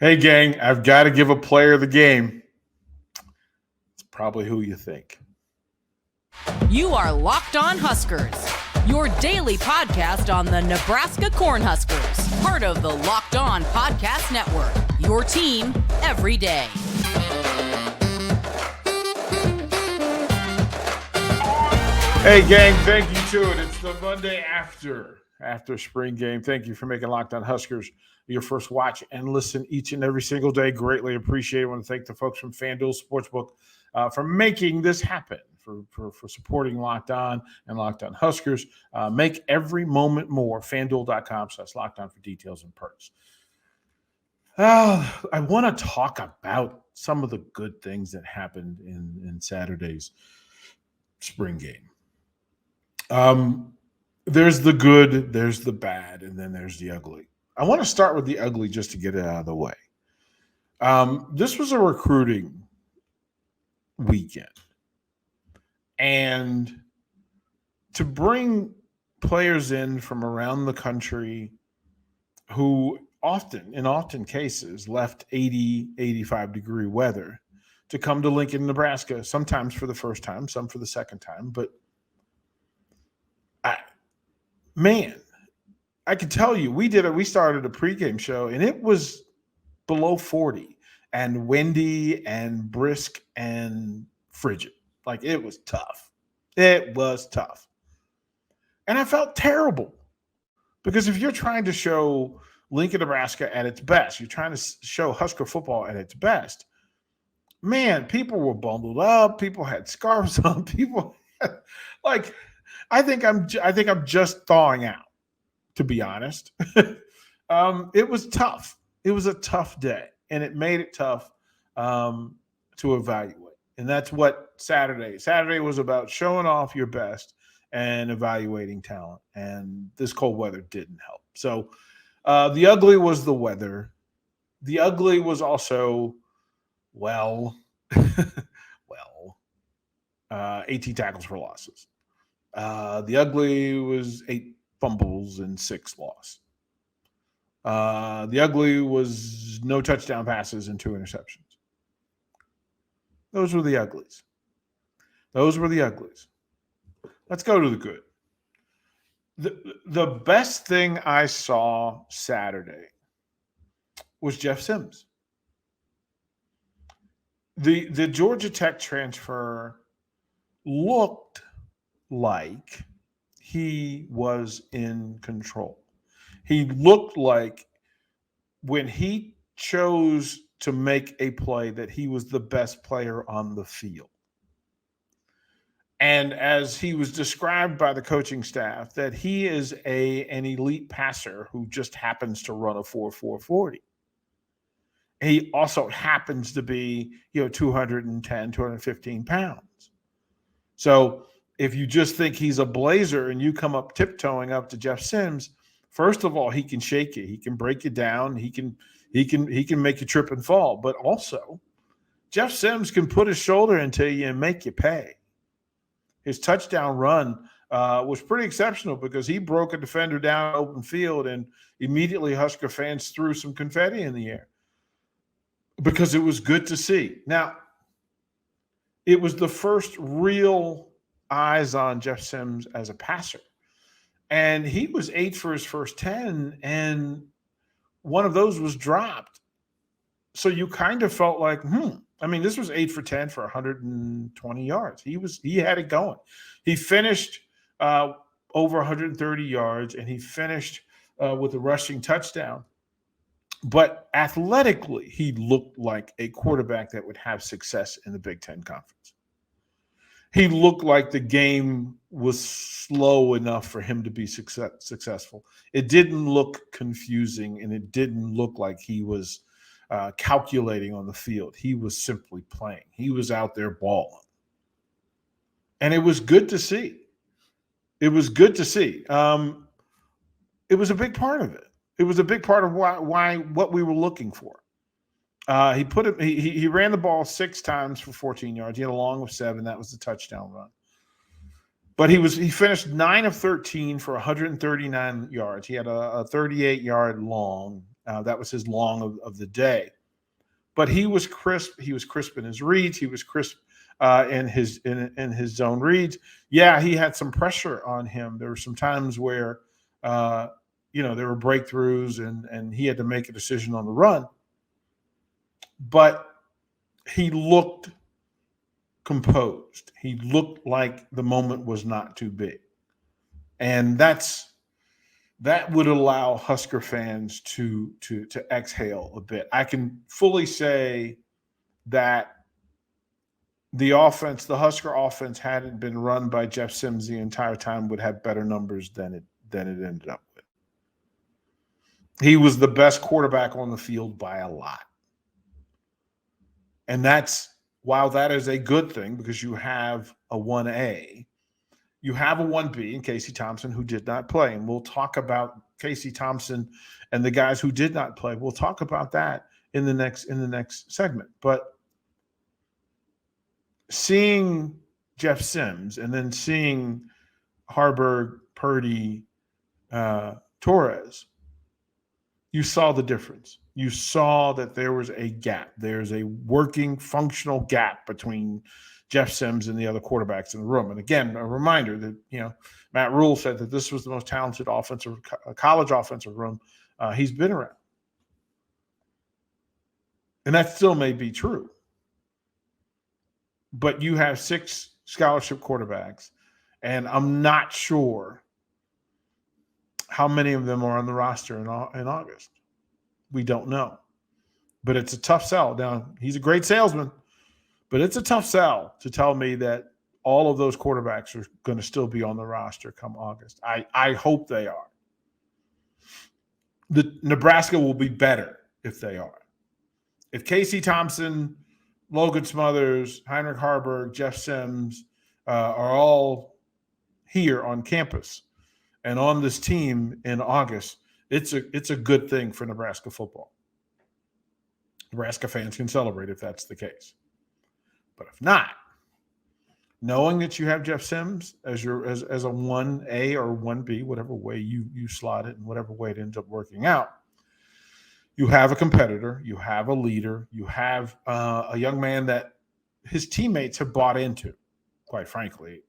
Hey, gang, I've got to give a player the game. It's probably who you think. You are Locked On Huskers, your daily podcast on the Nebraska Cornhuskers, part of the Locked On Podcast Network, your team every day. Hey, gang, thank you to it. It's the Monday after spring game. Thank you for making Locked On Huskers your first watch and listen each and every single day. Greatly appreciate it. I want to thank the folks from FanDuel Sportsbook for making this happen, for supporting Locked On and Locked On Huskers. Make every moment more. FanDuel.com/LockedOn for details and perks. I want to talk about some of the good things that happened in Saturday's spring game. There's the good, there's the bad, and then there's the ugly. I want to start with the ugly just to get it out of the way. This was a recruiting weekend. And to bring players in from around the country who in cases, left 80, 85-degree weather to come to Lincoln, Nebraska, sometimes for the first time, some for the second time. But I can tell you, we started a pregame show, and it was below 40 and windy and brisk and frigid. Like, it was tough. It was tough. And I felt terrible because if you're trying to show Lincoln, Nebraska at its best, you're trying to show Husker football at its best, man, people were bundled up. People had scarves on. People had, I think I'm just thawing out, to be honest. It was tough. It was a tough day, and it made it tough to evaluate. And that's what Saturday was about, showing off your best and evaluating talent. And this cold weather didn't help. So the ugly was the weather. The ugly was also, 18 tackles for losses. The ugly was 8 fumbles and 6 loss. The ugly was no touchdown passes and 2 interceptions. Those were the uglies. Let's go to the good. The best thing I saw Saturday was Jeff Sims. The Georgia Tech transfer looked like he was in control. He looked like when he chose to make a play that he was the best player on the field. And as he was described by the coaching staff, that he is an elite passer who just happens to run a 4.40. He also happens to be, 210, 215 pounds. So if you just think he's a blazer and you come up tiptoeing up to Jeff Sims, first of all, he can shake you. He can break you down. He can make you trip and fall. But also, Jeff Sims can put his shoulder into you and make you pay. His touchdown run was pretty exceptional because he broke a defender down open field, and immediately Husker fans threw some confetti in the air because it was good to see. Now, it was the first real eyes on Jeff Sims as a passer. And he was 8 for his first 10, and one of those was dropped. So you kind of felt like, this was 8 for 10 for 120 yards. He had it going. He finished over 130 yards, and he finished with a rushing touchdown. But athletically, he looked like a quarterback that would have success in the Big Ten Conference. He looked like the game was slow enough for him to be successful. It didn't look confusing, and it didn't look like he was calculating on the field. He was simply playing. He was out there balling. And it was good to see. It was a big part of it. It was a big part of why what we were looking for. He ran the ball 6 times for 14 yards. He had a long of 7. That was the touchdown run. But he finished 9 of 13 for 139 yards. He had a 38-yard long That was his long of the day. But he was crisp. He was crisp in his reads. He was crisp in his zone reads. Yeah, he had some pressure on him. There were some times where there were breakthroughs and he had to make a decision on the run. But he looked composed. He looked like the moment was not too big. And that would allow Husker fans to exhale a bit. I can fully say that the Husker offense, had it been run by Jeff Sims the entire time, would have better numbers than it ended up with. He was the best quarterback on the field by a lot. And while that is a good thing because you have a 1A, you have a 1B in Casey Thompson who did not play. And we'll talk about Casey Thompson and the guys who did not play. We'll talk about that in the next segment. But seeing Jeff Sims and then seeing Harburg, Purdy, Torres, you saw the difference. You saw that there was a gap. There's a working, functional gap between Jeff Sims and the other quarterbacks in the room. And again, a reminder that, Matt Rhule said that this was the most talented college offensive room he's been around. And that still may be true. But you have 6 scholarship quarterbacks, and I'm not sure how many of them are on the roster in August. We don't know. But it's a tough sell. Now, he's a great salesman, but it's a tough sell to tell me that all of those quarterbacks are going to still be on the roster come August. I hope they are. Nebraska will be better if they are. If Casey Thompson, Logan Smothers, Heinrich Harburg, Jeff Sims are all here on campus and on this team in August, it's a good thing for Nebraska football. Nebraska fans can celebrate if that's the case. But if not, knowing that you have Jeff Sims as a 1A or 1B, whatever way you slot it and whatever way it ends up working out, you have a competitor, you have a leader, you have a young man that his teammates have bought into, quite frankly,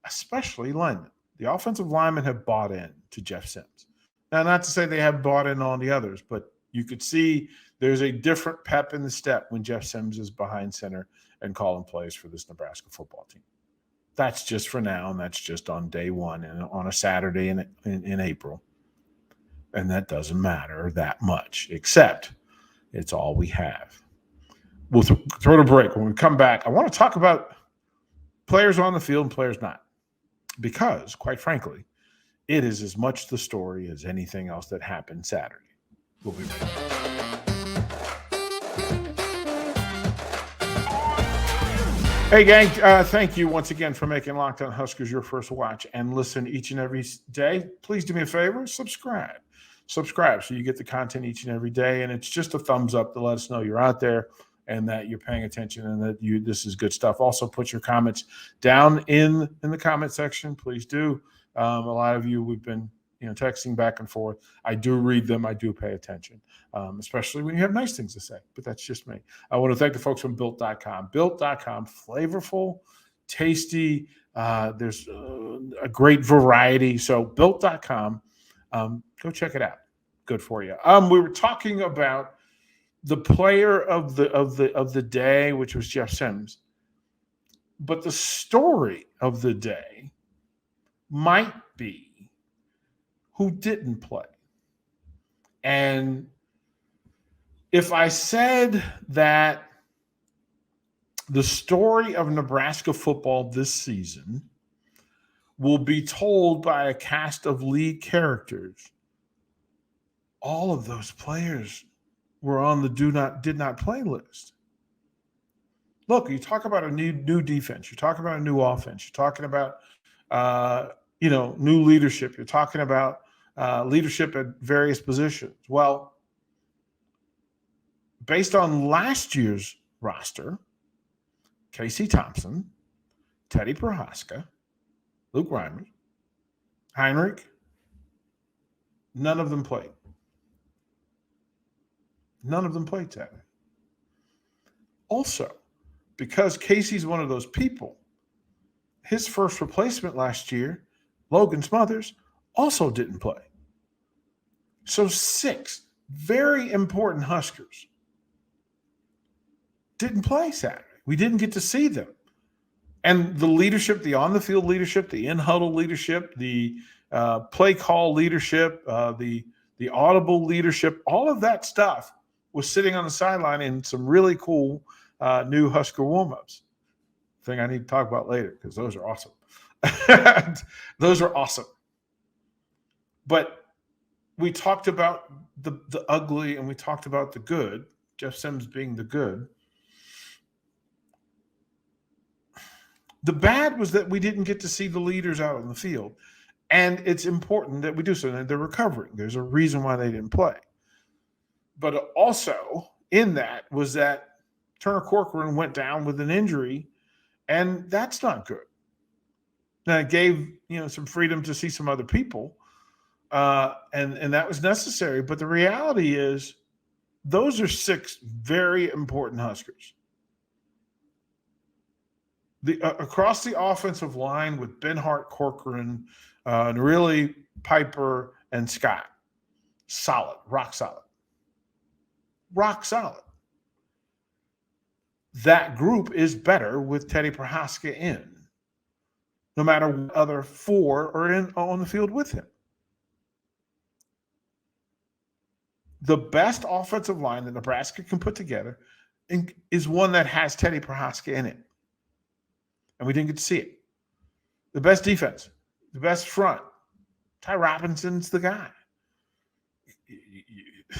especially linemen. The offensive linemen have bought in to Jeff Sims. Now, not to say they have bought in on the others, but you could see there's a different pep in the step when Jeff Sims is behind center and calling plays for this Nebraska football team. That's just for now, and that's just on day one and on a Saturday in April. And that doesn't matter that much, except it's all we have. We'll throw a break. When we come back, I want to talk about players on the field and players not. Because, quite frankly, it is as much the story as anything else that happened Saturday. We'll be right back. Hey, gang, thank you once again for making Locked On Huskers your first watch and listen each and every day. Please do me a favor, subscribe so you get the content each and every day. And it's just a thumbs up to let us know you're out there and that you're paying attention and that this is good stuff. Also, put your comments down in the comment section. Please do. A lot of you, we've been texting back and forth. I do read them. I do pay attention, especially when you have nice things to say. But that's just me. I want to thank the folks from Built.com. Built.com, flavorful, tasty. There's a great variety. So Built.com, go check it out. Good for you. We were talking about the player of the day, which was Jeff Sims. But the story of the day might be who didn't play. And if I said that the story of Nebraska football this season will be told by a cast of lead characters, all of those players were on the did not play list. Look, you talk about a new defense. You're talking about a new offense. You're talking about new leadership. You're talking about leadership at various positions. Well, based on last year's roster, Casey Thompson, Teddy Prohaska, Luke Reimer, Heinrich, none of them played. None of them played Saturday. Also, because Casey's one of those people, his first replacement last year, Logan Smothers, also didn't play. So 6 very important Huskers didn't play Saturday. We didn't get to see them. And the leadership, the on-the-field leadership, the in-huddle leadership, the play call leadership, the audible leadership, all of that stuff was sitting on the sideline in some really cool new Husker warm-ups. Thing I need to talk about later because those are awesome. Those are awesome. But we talked about the ugly and we talked about the good, Jeff Sims being the good. The bad was that we didn't get to see the leaders out on the field. And it's important that we do so. And they're recovering. There's a reason why they didn't play. But also in that was that Turner Corcoran went down with an injury, and that's not good. Now, it gave some freedom to see some other people, and that was necessary. But the reality is those are 6 very important Huskers. Across the offensive line with Benhart, Corcoran, and really Piper and Scott, solid, rock solid. Rock solid. That group is better with Teddy Prohaska in, no matter what other 4 are on the field with him. The best offensive line that Nebraska can put together is one that has Teddy Prohaska in it. And we didn't get to see it. The best defense, the best front, Ty Robinson's the guy.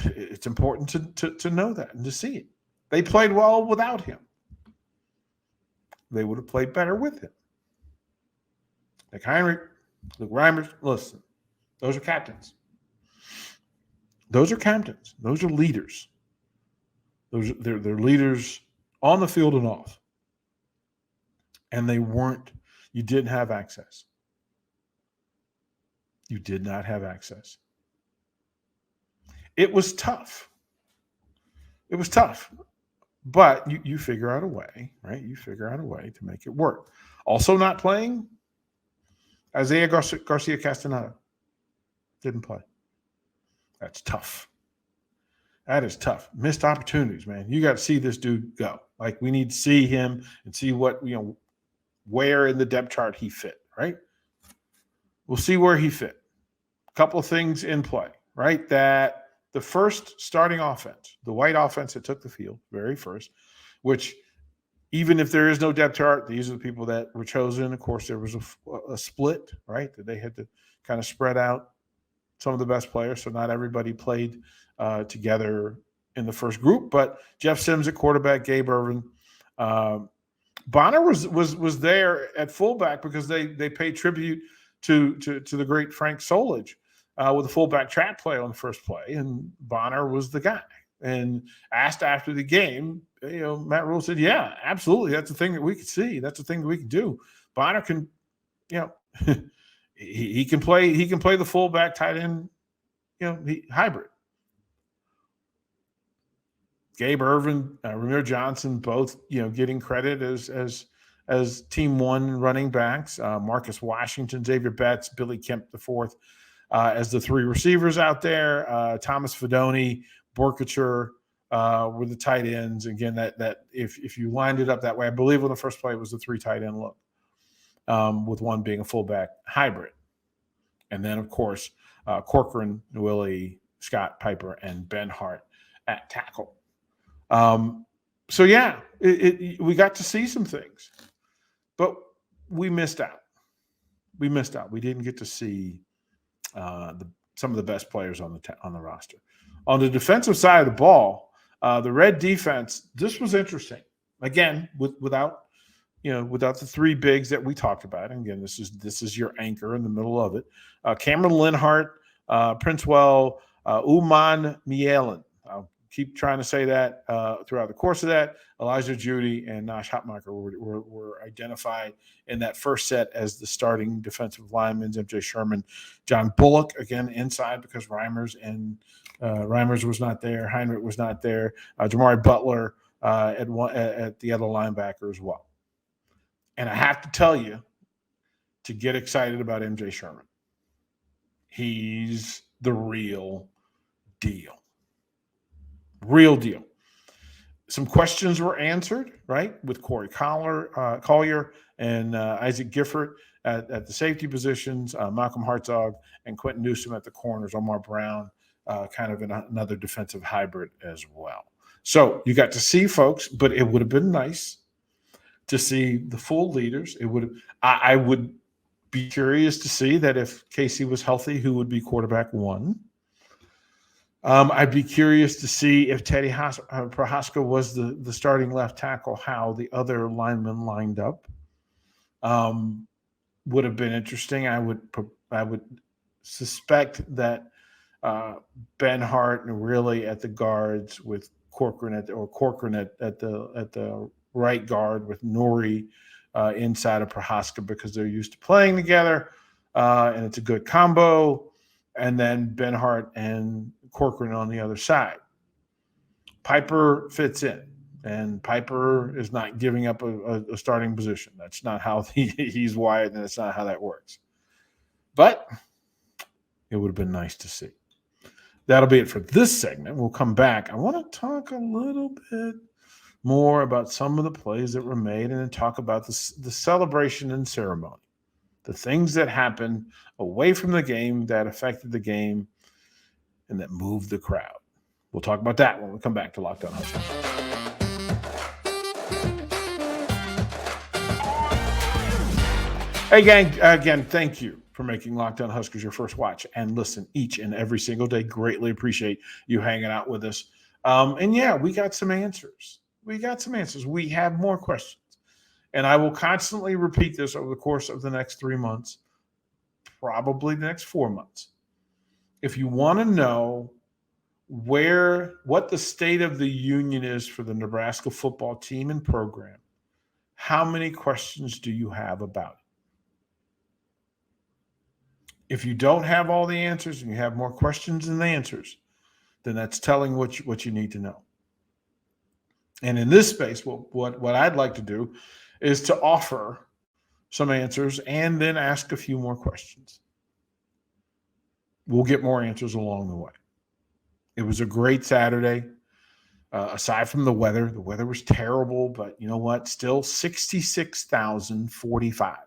It's important to know that and to see it. They played well without him. They would have played better with him. Nick Heinrich, Luke Reimers, listen, those are captains. Those are captains. Those are leaders. They're leaders on the field and off. And they weren't. You didn't have access. You did not have access. It was tough. It was tough. But you figure out a way, right? You figure out a way to make it work. Also not playing, Isaiah Garcia Castaneda didn't play. That's tough. That is tough. Missed opportunities, man. You got to see this dude go. Like, we need to see him and see what, where in the depth chart he fit, right? We'll see where he fit. A couple of things in play, right? That the first starting offense, the white offense that took the field, very first, which even if there is no depth chart, these are the people that were chosen. Of course, there was a split, right? That they had to kind of spread out some of the best players. So not everybody played together in the first group, but Jeff Sims at quarterback, Gabe Ervin. Bonner was there at fullback because they paid tribute to the great Frank Solage with a fullback trap play on the first play, and Bonner was the guy. And asked after the game, Matt Rhule said, "Yeah, absolutely, that's the thing that we could see. That's the thing that we can do. Bonner can, he can play. He can play the fullback, tight end, hybrid." Gabe Ervin, Ramir Johnson, both getting credit as team one running backs. Marcus Washington, Xavier Betts, Billy Kemp IV as the 3 receivers out there. Thomas Fedoni, Borkature were the tight ends. Again, that if you lined it up that way, I believe on the first play it was the 3 tight end look, with one being a fullback hybrid, and then of course Corcoran, Willie, Scott, Piper, and Ben Hart at tackle. So yeah, we got to see some things, but we missed out. We didn't get to see some of the best players on the roster. On the defensive side of the ball, the Red defense, this was interesting. Again, without the 3 bigs that we talked about. And again, this is your anchor in the middle of it. Cameron Linhart, Princewell, Uman Mielen. keep trying to say that throughout the course of that. Elijah Judy and Nash Hotmacher were identified in that first set as the starting defensive linemen. MJ Sherman, John Bullock, again, inside because Reimers was not there. Heinrich was not there. Jamari Butler at the other linebacker as well. And I have to tell you, to get excited about MJ Sherman, he's the real deal. Real deal. Some questions were answered, right, with Corey Collier and Isaac Gifford at the safety positions, Malcolm Hartzog and Quentin Newsom at the corners, Omar Brown kind of in another defensive hybrid as well. So you got to see folks, but it would have been nice to see the full leaders. I would be curious to see that if Casey was healthy, who would be quarterback one. I'd be curious to see if Teddy Prohaska was the starting left tackle, how the other linemen lined up. Would have been interesting. I would suspect that Ben Hart and really at the guards with Corcoran at the right guard with Nori inside of Prohaska because they're used to playing together, and it's a good combo. And then Ben Hart and Corcoran on the other side. Piper fits in, and Piper is not giving up a starting position. That's not how he's wired, and that's not how that works. But it would have been nice to see. That'll be it for this segment. We'll come back. I want to talk a little bit more about some of the plays that were made and then talk about the celebration and ceremony, the things that happened away from the game that affected the game and that moved the crowd. We'll talk about that when we come back to Locked On Huskers. Hey, gang, again, thank you for making Locked On Huskers your first watch and listen each and every single day. Greatly appreciate you hanging out with us. And yeah, we got some answers. We have more questions. And I will constantly repeat this over the course of the next 3 months, probably the next 4 months. If you want to know what the state of the union is for the Nebraska football team and program, how many questions do you have about it? If you don't have all the answers and you have more questions than the answers, then that's telling what you need to know. And in this space, what I'd like to do is to offer some answers and then ask a few more questions. We'll get more answers along the way. It was a great Saturday. Aside from the weather was terrible, but you know what? Still 66,045.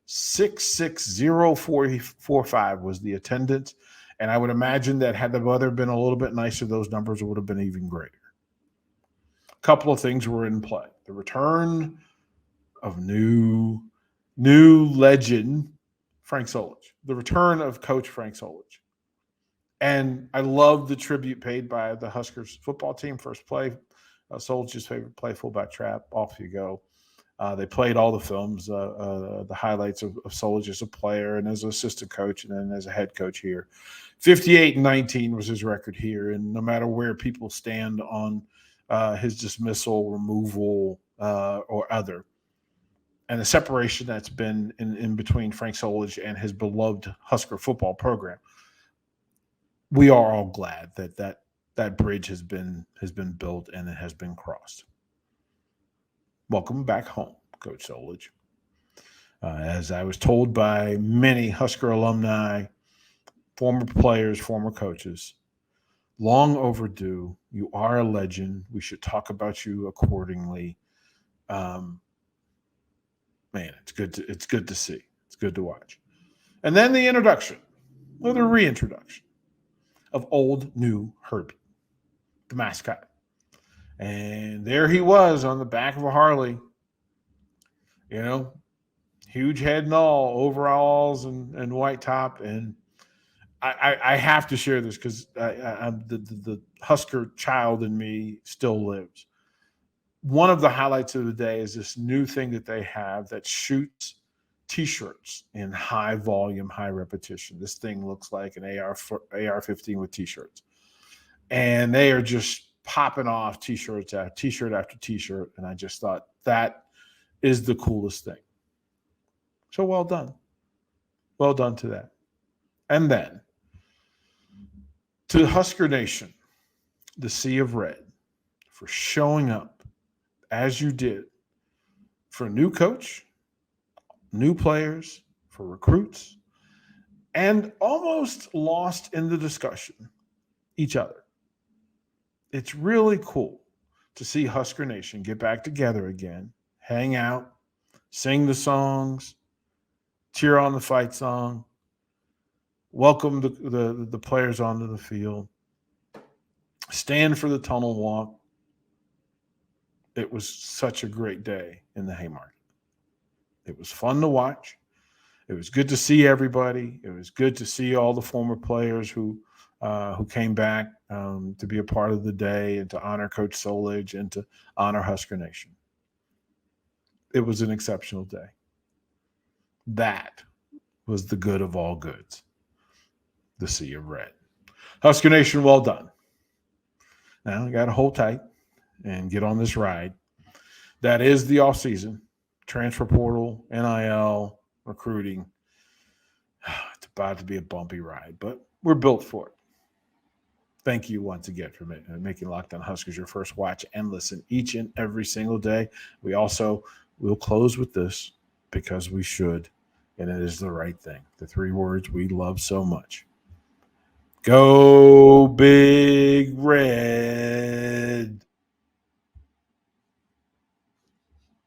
66045 was the attendance. And I would imagine that had the weather been a little bit nicer, those numbers would have been even greater. A couple of things were in play. The return of new legend, Frank Solich. The return of Coach Frank Solich. And I love the tribute paid by the Huskers football team. First play, Solich's favorite play, fullback trap, off you go. They played all the films, the highlights of Solich as a player and as an assistant coach and then as a head coach here. 58-19 was his record here. And no matter where people stand on his dismissal, removal, or other, and the separation that's been in between Frank Solich and his beloved Husker football program, we are all glad that bridge has been built and it has been crossed. Welcome back home, Coach Solich. As I was told by many Husker alumni, former players, former coaches, long overdue. You are a legend. We should talk about you accordingly. Man, it's good to see. It's good to watch. And then the introduction, or the reintroduction of old new Herbie, the mascot. And there he was on the back of a Harley, huge head and all, overalls and white top. And I have to share this because the Husker child in me still lives. One of the highlights of the day is this new thing that they have that shoots T-shirts in high volume, high repetition. This thing looks like an AR-15 with T-shirts. And they are just popping off t-shirt after t-shirt. And I just thought that is the coolest thing. So well done. Well done to that. And then to Husker Nation, the Sea of Red, for showing up as you did for a new coach, new players, for recruits, and almost lost in the discussion each other. It's really cool to see Husker Nation get back together again, hang out, sing the songs, cheer on the fight song, welcome the players onto the field, stand for the tunnel walk. It was such a great day in the Haymarket. It was fun to watch. It was good to see everybody. It was good to see all the former players who came back to be a part of the day and to honor Coach Solich and to honor Husker Nation. It was an exceptional day. That was the good of all goods, the Sea of Red. Husker Nation, well done. Now you got to hold tight and get on this ride. That is the offseason. Transfer portal, NIL, recruiting. It's about to be a bumpy ride, but we're built for it. Thank you once again for making Locked On Huskers your first watch and listen each and every single day. We'll close with this because we should, and it is the right thing. The 3 words we love so much. Go Big Red.